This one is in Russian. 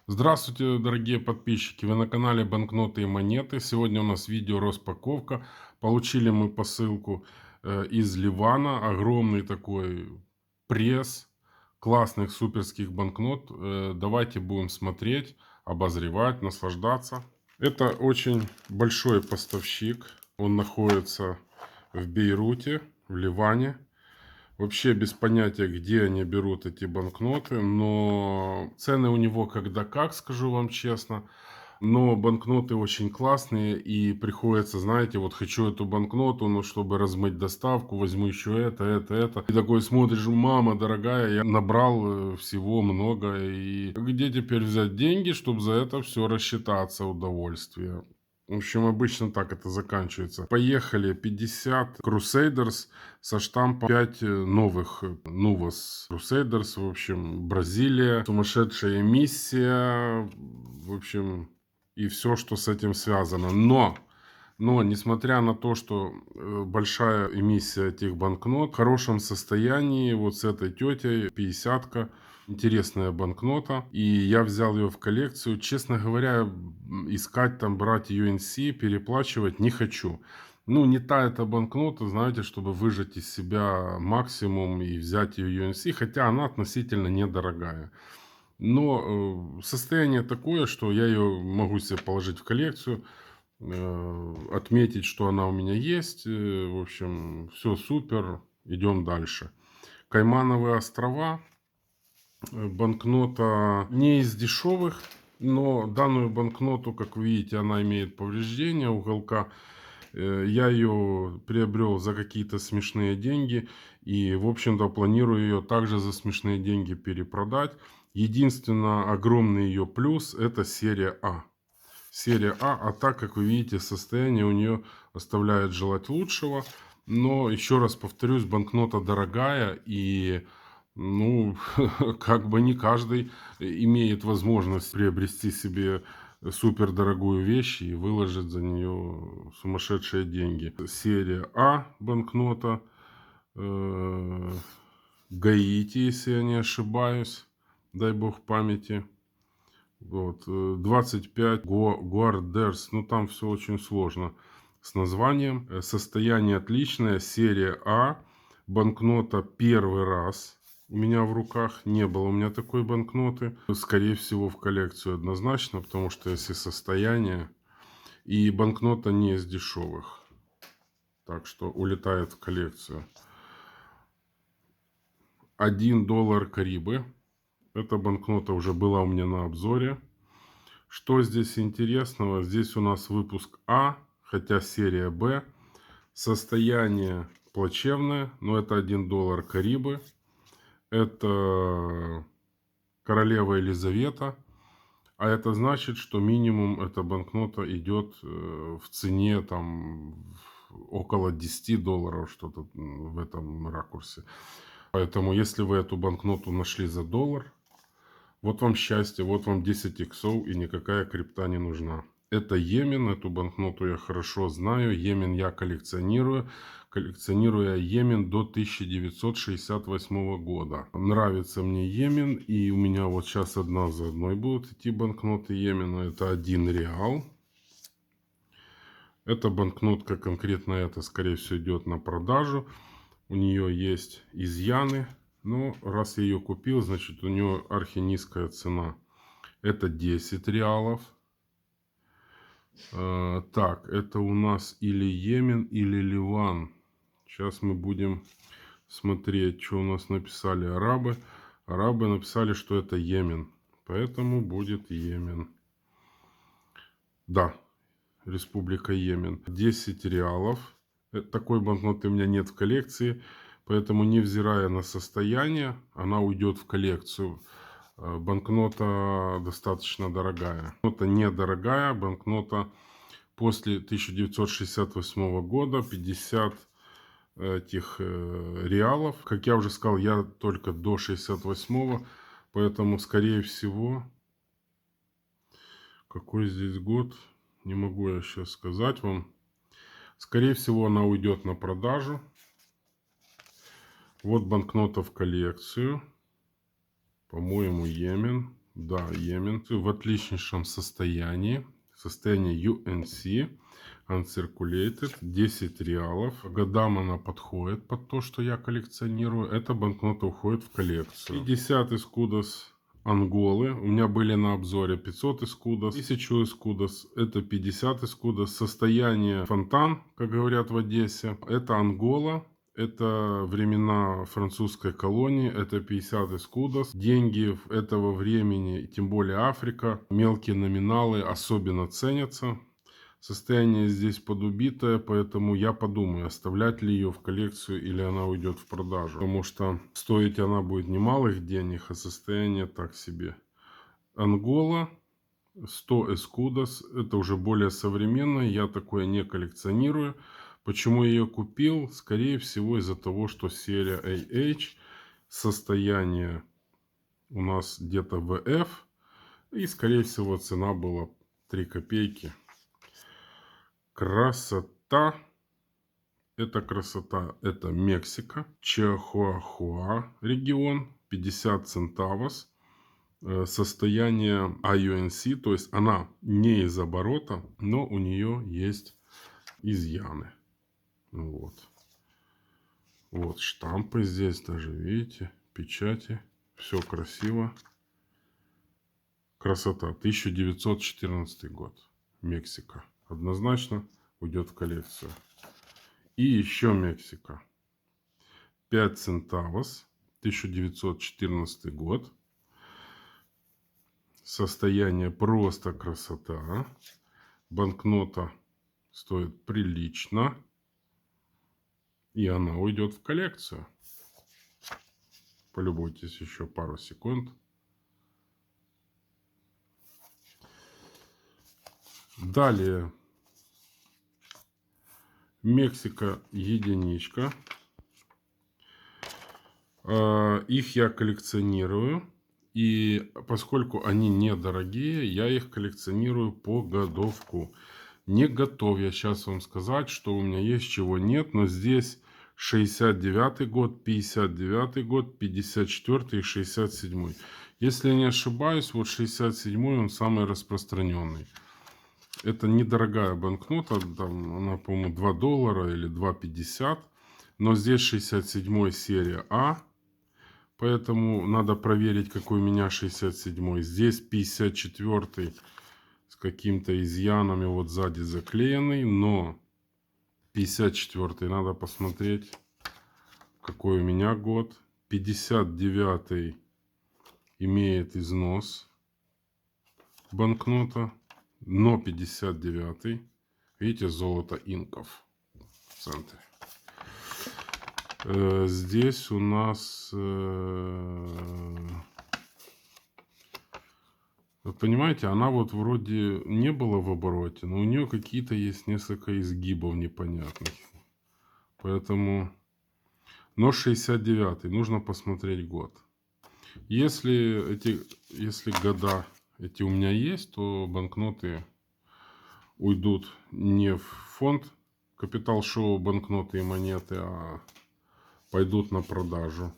Здравствуйте, дорогие подписчики! Вы на канале Банкноты и монеты. Сегодня у нас видео распаковка. Получили мы посылку из Ливана. Огромный такой пресс классных суперских банкнот. Давайте будем смотреть, обозревать, наслаждаться. Это очень большой поставщик. Он находится в Бейруте, в Ливане. Вообще без понятия, где они берут эти банкноты, но цены у него когда как, скажу вам честно. Но банкноты очень классные и приходится, знаете, вот хочу эту банкноту, но чтобы размыть доставку, возьму еще это. И такой смотришь, мама дорогая, я набрал всего много, и где теперь взять деньги, чтобы за это все рассчитаться, удовольствие. В общем, обычно так это заканчивается. Поехали 50 Crusaders со штампом 5 новых Nuvas Crusaders. В общем, Бразилия, сумасшедшая миссия. В общем, и все, что с этим связано. Но, несмотря на то, что большая эмиссия этих банкнот, в хорошем состоянии, вот с этой тетей, 50-ка, интересная банкнота. И я взял ее в коллекцию. Честно говоря, искать там, брать UNC, переплачивать не хочу. Ну, не та эта банкнота, знаете, чтобы выжать из себя максимум и взять ее UNC, хотя она относительно недорогая. Но состояние такое, что я ее могу себе положить в коллекцию, отметить, что она у меня есть. В общем, все супер, идем дальше. Каймановые острова. Банкнота не из дешевых, но данную банкноту, как вы видите, она имеет повреждения уголка. Я ее приобрел за какие-то смешные деньги и, в общем-то, планирую ее также за смешные деньги перепродать. Единственное, огромный ее плюс – это серия А. Серия А так, как вы видите, состояние у нее оставляет желать лучшего. Но, еще раз повторюсь, банкнота дорогая и, ну, как бы не каждый имеет возможность приобрести себе супердорогую вещь и выложить за нее сумасшедшие деньги. Серия А банкнота. Гаити, если я не ошибаюсь. Дай бог памяти. Вот, 25 Гуардерс. Ну, там все очень сложно с названием. Состояние отличное. Серия А. Банкнота первый раз у меня в руках. Не было у меня такой банкноты. Скорее всего, в коллекцию однозначно, потому что если состояние. И банкнота не из дешевых. Так что улетает в коллекцию. $1 Карибы. Эта банкнота уже была у меня на обзоре. Что здесь интересного? Здесь у нас выпуск А, хотя серия Б. Состояние плачевное, но это $1 Карибы. Это королева Елизавета. А это значит, что минимум эта банкнота идет в цене там около $10, что-то в этом ракурсе. Поэтому, если вы эту банкноту нашли за $1, вот вам счастье, вот вам 10 иксов, и никакая крипта не нужна. Это Йемен, эту банкноту я хорошо знаю. Йемен я коллекционирую. Коллекционирую я Йемен до 1968 года. Нравится мне Йемен, и у меня вот сейчас одна за одной будут идти банкноты Йемена. Это 1 реал. Эта банкнотка, конкретно эта, скорее всего, идет на продажу. У нее есть изъяны. Но раз я ее купил, значит у нее архинизкая цена. Это 10 реалов. Так, это у нас или Йемен, или Ливан. Сейчас мы будем смотреть, что у нас написали арабы. Арабы написали, что это Йемен. Поэтому будет Йемен. Да, Республика Йемен. 10 реалов. Такой банкноты у меня нет в коллекции. Поэтому, невзирая на состояние, она уйдет в коллекцию. Банкнота достаточно дорогая. Банкнота недорогая. Банкнота после 1968 года. 50 этих реалов. Как я уже сказал, я только до 68-го. Поэтому, скорее всего... Какой здесь год? Не могу я сейчас сказать вам. Скорее всего, она уйдет на продажу. Вот банкнота в коллекцию. По-моему, Йемен. Да, Йемен. В отличнейшем состоянии. Состояние UNC. Uncirculated. 10 реалов. По годам она подходит под то, что я коллекционирую. Эта банкнота уходит в коллекцию. 50 эскудос Анголы. У меня были на обзоре 500 эскудос, 1000 эскудос. Это 50 эскудос. Состояние фонтан, как говорят в Одессе. Это Ангола. Это времена французской колонии, это 50 эскудос. Деньги этого времени, тем более Африка, мелкие номиналы особенно ценятся. Состояние здесь подубитое, поэтому я подумаю, оставлять ли ее в коллекцию или она уйдет в продажу. Потому что стоить она будет немалых денег, а состояние так себе. Ангола, 100 эскудос, это уже более современно, я такое не коллекционирую. Почему я ее купил? Скорее всего из-за того, что серия AH, состояние у нас где-то VF, и скорее всего цена была 3 копейки. Красота. Это красота. Это Мексика. Чихуахуа регион. 50 центавос. Состояние IUNC. То есть она не из оборота, но у нее есть изъяны. Вот. Вот штампы здесь даже, видите, печати. Все красиво. Красота. 1914 год. Мексика. Однозначно уйдет в коллекцию. И еще Мексика. 5 центавос. 1914 год. Состояние просто красота. Банкнота стоит прилично. И она уйдет в коллекцию. Полюбуйтесь еще пару секунд. Далее. Мексика единичка. Их я коллекционирую. И поскольку они недорогие, я их коллекционирую по годовку. Не готов я сейчас вам сказать, что у меня есть, чего нет. Но здесь 69 год, 59 год, 54 и 67. Если я не ошибаюсь, вот 67 он самый распространенный. Это недорогая банкнота, там она, по-моему, $2 или $2.50. Но здесь 67 серия А. Поэтому надо проверить, какой у меня 67. Здесь 54 с каким-то изъянами, вот сзади заклеенный. Но 54 надо посмотреть, какой у меня год. 59 имеет износ банкнота. Но 59, видите, золото инков в центре. Здесь у нас, вы понимаете, она вот вроде не была в обороте, но у нее какие-то есть несколько изгибов непонятных. Поэтому, но 69, нужно посмотреть год. Если года эти у меня есть, то банкноты уйдут не в фонд Капитал Шоу банкноты и монеты, а пойдут на продажу.